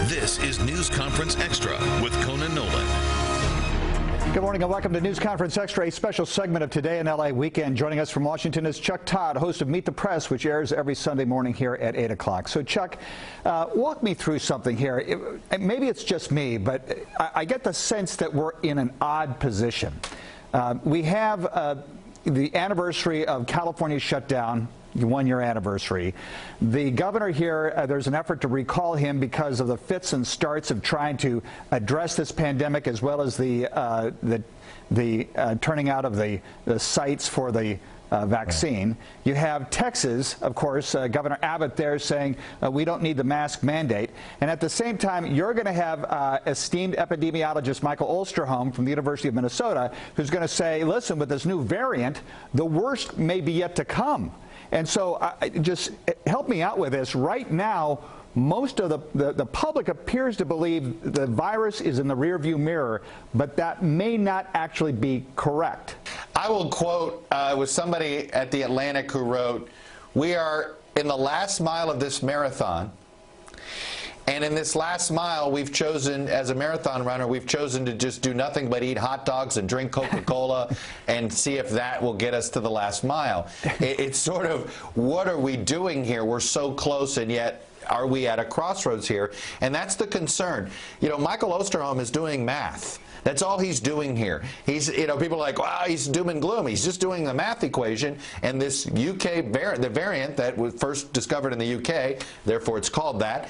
This is News Conference Extra with Conan Nolan. Good morning and welcome to News Conference Extra, a special segment of Today in LA Weekend. Joining us from Washington is Chuck Todd, host of Meet the Press, which airs every Sunday morning here at 8 o'clock. So, Chuck, walk me through something here. Maybe it's just me, but I get the sense that we're in an odd position. We have the anniversary of California's shutdown, the one-year anniversary. The governor here, there's an effort to recall him because of the fits and starts of trying to address this pandemic, as well as the turning out of the sites for the vaccine. You have Texas, of course, Governor Abbott there saying we don't need the mask mandate. And at the same time, you're going to have esteemed epidemiologist Michael Osterholm from the University of Minnesota, who's going to say, listen, with this new variant, the worst may be yet to come. And so just help me out with this. Right now, most of the public appears to believe the virus is in the rearview mirror, but that may not actually be correct. I will quote with somebody at The Atlantic who wrote, "We are in the last mile of this marathon. And in this last mile, we've chosen, as a marathon runner, we've chosen to just do nothing but eat hot dogs and drink Coca-Cola and see if that will get us to the last mile." It's sort of, what are we doing here? We're so close, and yet are we at a crossroads here? And that's the concern. You know, Michael Osterholm is doing math. That's all he's doing here. He's, you know, people are like, wow, he's doom and gloom. He's just doing the math equation, and this UK variant, the variant that was first discovered in the UK, therefore it's called that,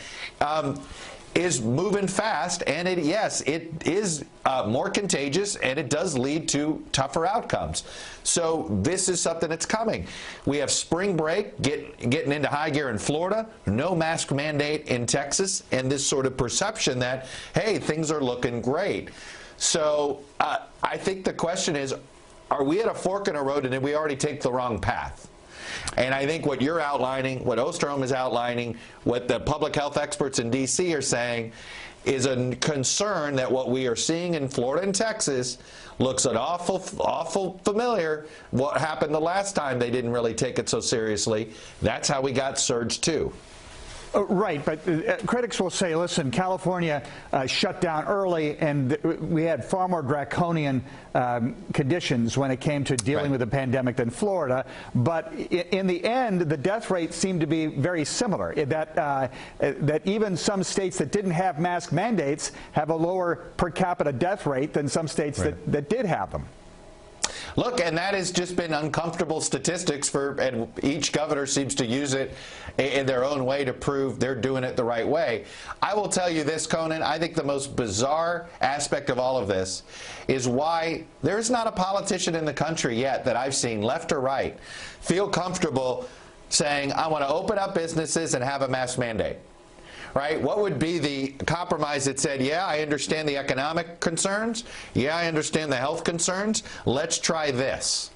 is moving fast, and yes, it is more contagious, and it does lead to tougher outcomes. So this is something that's coming. We have spring break getting into high gear in Florida, no mask mandate in Texas, and this sort of perception that, hey, things are looking great. So I think the question is, are we at a fork in a road, and did we already take the wrong path? And I think what you're outlining, what Osterholm is outlining, what the public health experts in D.C. are saying is a concern that what we are seeing in Florida and Texas looks an awful familiar. What happened the last time they didn't really take it so seriously. That's how we got surge 2. Right, but critics will say, listen, California shut down early, and we had far more draconian conditions when it came to dealing with the pandemic than Florida. But in the end, the death rate seemed to be very similar, that even some states that didn't have mask mandates have a lower per capita death rate than some states that did have them. Look, and that has just been uncomfortable statistics and each governor seems to use it in their own way to prove they're doing it the right way. I will tell you this, Conan, I think the most bizarre aspect of all of this is why there's not a politician in the country yet that I've seen, left or right, feel comfortable saying, I want to open up businesses and have a mask mandate. Right? What would be the compromise that said, yeah, I understand the economic concerns. Yeah, I understand the health concerns. Let's try this.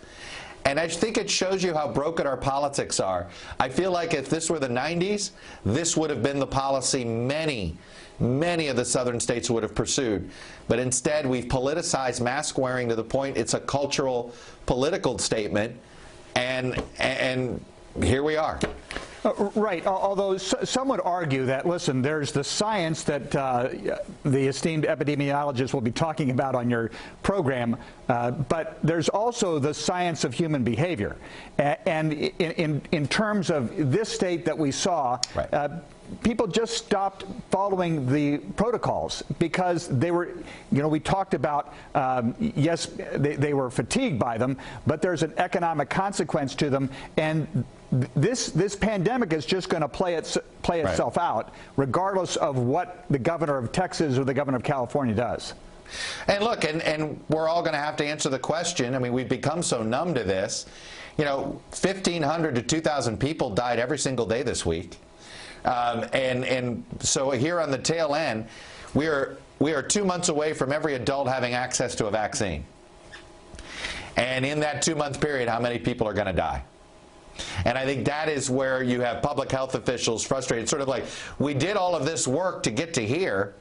And I think it shows you how broken our politics are. I feel like if this were the 90s, this would have been the policy many of the southern states would have pursued. But instead, we've politicized mask wearing to the point it's a cultural, political statement. And here we are. Right, although some would argue that, listen, there's the science that the esteemed epidemiologist will be talking about on your program, but there's also the science of human behavior. And in terms of this state that we saw, people just stopped following the protocols because they were, you know, we talked about, yes, they were fatigued by them, but there's an economic consequence to them, and this pandemic is just going to play itself out, regardless of what the governor of Texas or the governor of California does. And look, and we're all going to have to answer the question. I mean, we've become so numb to this. You know, 1,500 to 2,000 people died every single day this week. And so here on the tail end, we are 2 months away from every adult having access to a vaccine. And in that 2-month period, how many people are going to die? And I think that is where you have public health officials frustrated, sort of like, we did all of this work to get to here.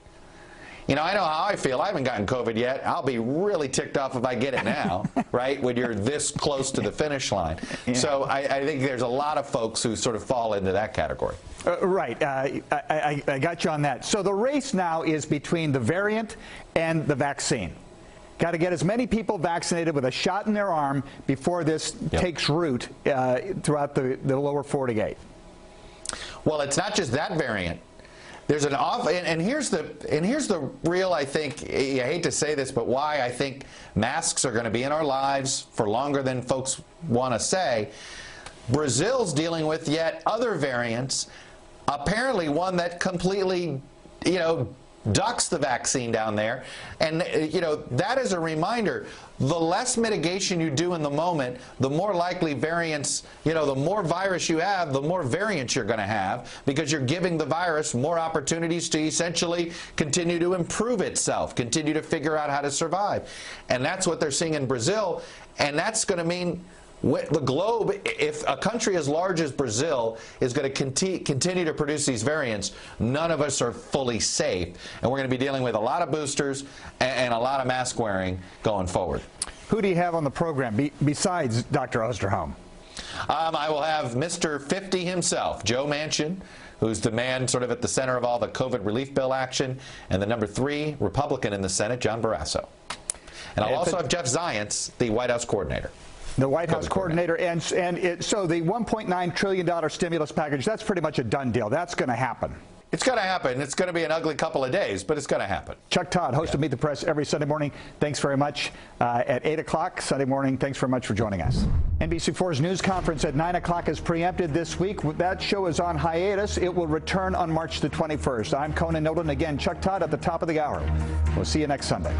You know, I know how I feel. I haven't gotten COVID yet. I'll be really ticked off if I get it now, right, when you're this close to the finish line. Yeah. So I think there's a lot of folks who sort of fall into that category. Right. I got you on that. So the race now is between the variant and the vaccine. Got to get as many people vaccinated with a shot in their arm before this takes root throughout the lower 48. Well, it's not just that variant. There's an off, and here's the real, I think, I hate to say this, but why I think masks are going to be in our lives for longer than folks want to say. Brazil's dealing with yet other variants, apparently one that completely, ducks the vaccine down there. And, that is a reminder. The less mitigation you do in the moment, the more likely variants, the more virus you have, the more variants you're going to have, because you're giving the virus more opportunities to essentially continue to improve itself, continue to figure out how to survive. And that's what they're seeing in Brazil. And that's going to mean the globe, if a country as large as Brazil is going to continue to produce these variants, none of us are fully safe. And we're going to be dealing with a lot of boosters and a lot of mask wearing going forward. Who do you have on the program besides Dr. Osterholm? I will have Mr. 50 himself, Joe Manchin, who's the man sort of at the center of all the COVID relief bill action, and the number 3 Republican in the Senate, John Barrasso. And I'll also have Jeff Zients, the White House coordinator. The White House coordinator, so the $1.9 trillion stimulus package, that's pretty much a done deal. That's going to happen. It's going to happen. It's going to be an ugly couple of days, but it's going to happen. Chuck Todd, host of Meet the Press every Sunday morning. Thanks very much. At 8 o'clock Sunday morning, thanks very much for joining us. NBC4's news conference at 9 o'clock is preempted this week. That show is on hiatus. It will return on March the 21st. I'm Conan Nolan. Again, Chuck Todd at the top of the hour. We'll see you next Sunday.